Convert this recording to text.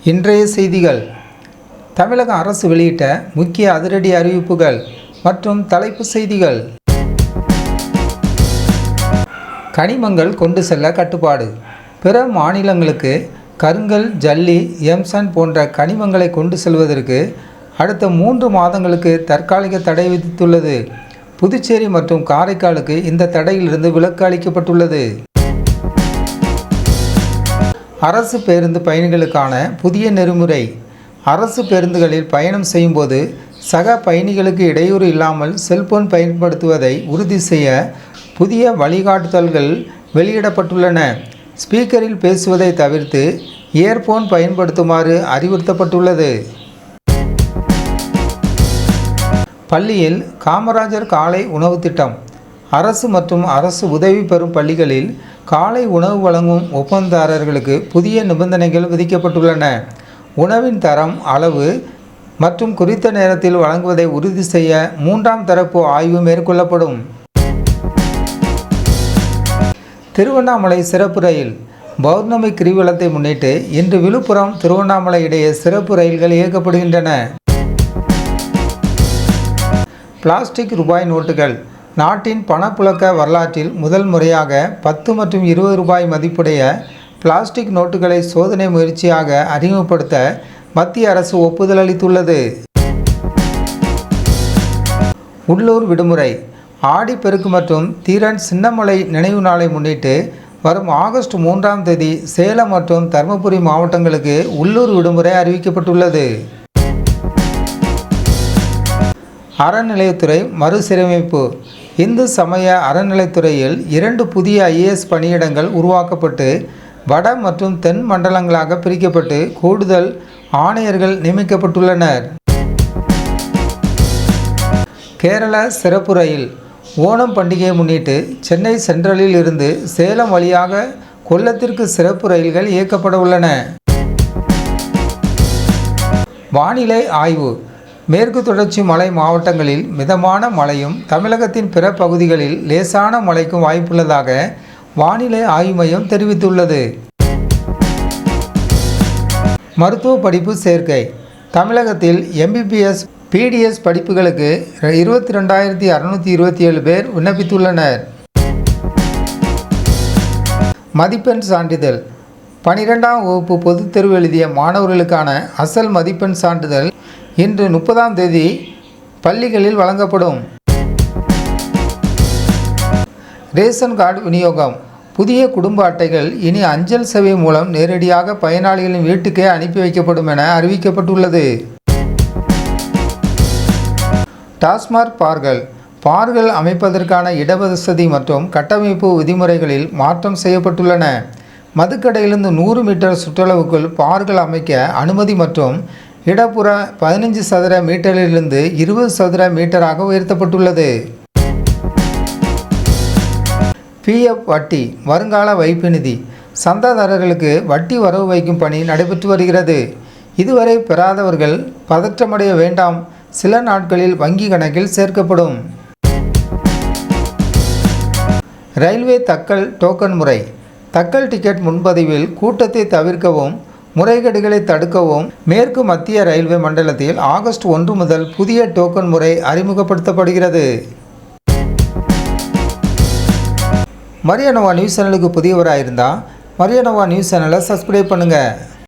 இன்றைய செய்திகள். தமிழக அரசு வெளியிட்ட முக்கிய அதிரடி அறிவிப்புகள் மற்றும் தலைப்பு செய்திகள். கனிமங்கள் கொண்டு செல்ல கட்டுப்பாடு. பிற மாநிலங்களுக்கு கருங்கல், ஜல்லி, எம்சாண்ட் போன்ற கனிமங்களை கொண்டு செல்வதற்கு அடுத்த 3 மாதங்களுக்கு தற்காலிக தடை விதித்துள்ளது. புதுச்சேரி மற்றும் காரைக்காலுக்கு இந்த தடையிலிருந்து விலக்கு அளிக்கப்பட்டுள்ளது. அரசு பேருந்து பயணிகளுக்கான புதிய நெறிமுறை. அரசு பேருந்துகளில் பயணம் செய்யும்போது சக பயணிகளுக்கு இடையூறு இல்லாமல் செல்போன் பயன்படுத்துவதை உறுதி செய்ய புதிய வழிகாட்டுதல்கள் வெளியிடப்பட்டுள்ளன. ஸ்பீக்கரில் பேசுவதை தவிர்த்து இயர்போன் பயன்படுத்துமாறு அறிவுறுத்தப்பட்டுள்ளது. பள்ளியில் காமராஜர் காலை உணவு திட்டம். அரசு மற்றும் அரசு உதவி பெறும் பள்ளிகளில் காலை உணவு வழங்கும் ஒப்பந்ததாரர்களுக்கு புதிய நிபந்தனைகள் விதிக்கப்பட்டுள்ளன. உணவின் தரம், அளவு மற்றும் குறித்த நேரத்தில் வழங்குவதை உறுதி செய்ய 3ஆம் தரப்பு ஆய்வு மேற்கொள்ளப்படும். திருவண்ணாமலை சிறப்பு ரயில். பௌர்ணமி கிரிவலத்தை முன்னிட்டு இன்று விழுப்புரம், திருவண்ணாமலை இடையே சிறப்பு ரயில்கள் இயக்கப்படுகின்றன. பிளாஸ்டிக் ரூபாய் நோட்டுகள். நாட்டின் பணப்புழக்க வரலாற்றில் முதல் முறையாக 10 மற்றும் 20 ரூபாய் மதிப்புடைய பிளாஸ்டிக் நோட்டுகளை சோதனை முயற்சியாக அறிமுகப்படுத்த மத்திய அரசு ஒப்புதல் அளித்துள்ளது. உள்ளூர் விடுமுறை. ஆடிப்பெருக்கு மற்றும் தீரன் சின்னமலை நினைவு நாளை முன்னிட்டு வரும் ஆகஸ்ட் 3ஆம் தேதி சேலம் மற்றும் தருமபுரி மாவட்டங்களுக்கு உள்ளூர் விடுமுறை அறிவிக்கப்பட்டுள்ளது. அறநிலையத்துறை மறுசீரமைப்பு. இந்து சமய அறநிலைத்துறையில் 2 புதிய IAS பணியிடங்கள் உருவாக்கப்பட்டு வட மற்றும் தென் மண்டலங்களாக பிரிக்கப்பட்டு கூடுதல் ஆணையர்கள் நியமிக்கப்பட்டுள்ளனர். கேரள சிறப்பு ரயில். ஓணம் பண்டிகையை முன்னிட்டு சென்னை சென்ட்ரலில் இருந்து சேலம் வழியாக கொல்லத்திற்கு சிறப்பு ரயில்கள் இயக்கப்பட உள்ளன. வானிலை ஆய்வு. மேற்கு தொடர்ச்சி மலை மாவட்டங்களில் மிதமான மழையும் தமிழகத்தின் பிற பகுதிகளில் லேசான மழைக்கும் வாய்ப்புள்ளதாக வானிலை ஆய்வு மையம் தெரிவித்துள்ளது. மருத்துவ படிப்பு சேர்க்கை. தமிழகத்தில் MBBS, PDS படிப்புகளுக்கு 22,627 பேர் விண்ணப்பித்துள்ளனர். மதிப்பெண் சான்றிதழ். 12ஆம் வகுப்பு பொதுத் தேர்வு எழுதிய மாணவர்களுக்கான அசல் மதிப்பெண் சான்றிதழ் இன்று 30ஆம் தேதி பள்ளிகளில் வழங்கப்படும். ரேஷன் கார்டு விநியோகம். புதிய குடும்ப அட்டைகள் இனி அஞ்சல் சேவை மூலம் நேரடியாக பயனாளிகளின் வீட்டுக்கே அனுப்பி வைக்கப்படும் என அறிவிக்கப்பட்டுள்ளது. டாஸ்மாக் பார்கள் அமைப்பதற்கான இடவசதி மற்றும் கட்டமைப்பு விதிமுறைகளில் மாற்றம் செய்யப்பட்டுள்ளன. மதுக்கடையிலிருந்து 100 மீட்டர் சுற்றளவுக்குள் பார்கள் அமைக்க அனுமதி மற்றும் இடப்புற 15 சதுர மீட்டரிலிருந்து 20 சதுர மீட்டராக உயர்த்தப்பட்டுள்ளது. PF வட்டி வருங்கால வைப்பு நிதி. சந்தாதாரர்களுக்கு வட்டி வரவு வைக்கும் பணி நடைபெற்று வருகிறது. இதுவரை பெறாதவர்கள் பதற்றமடைய வேண்டாம். சில நாட்களில் வங்கி கணக்கில் சேர்க்கப்படும். ரயில்வே தக்கல் டோக்கன் முறை. தக்கல் டிக்கெட் முன்பதிவில் கூட்டத்தை தவிர்க்கவும் முறைகேடுகளை தடுக்கவும் மேற்கு மத்திய ரயில்வே மண்டலத்தில் ஆகஸ்ட் 1 முதல் புதிய டோக்கன் முறை அறிமுகப்படுத்தப்படுகிறது. மரியானோவா நியூஸ் சேனலுக்கு புதியவராக இருந்தால் மரியானோவா நியூஸ் சேனலை சப்ஸ்கிரைப் பண்ணுங்கள்.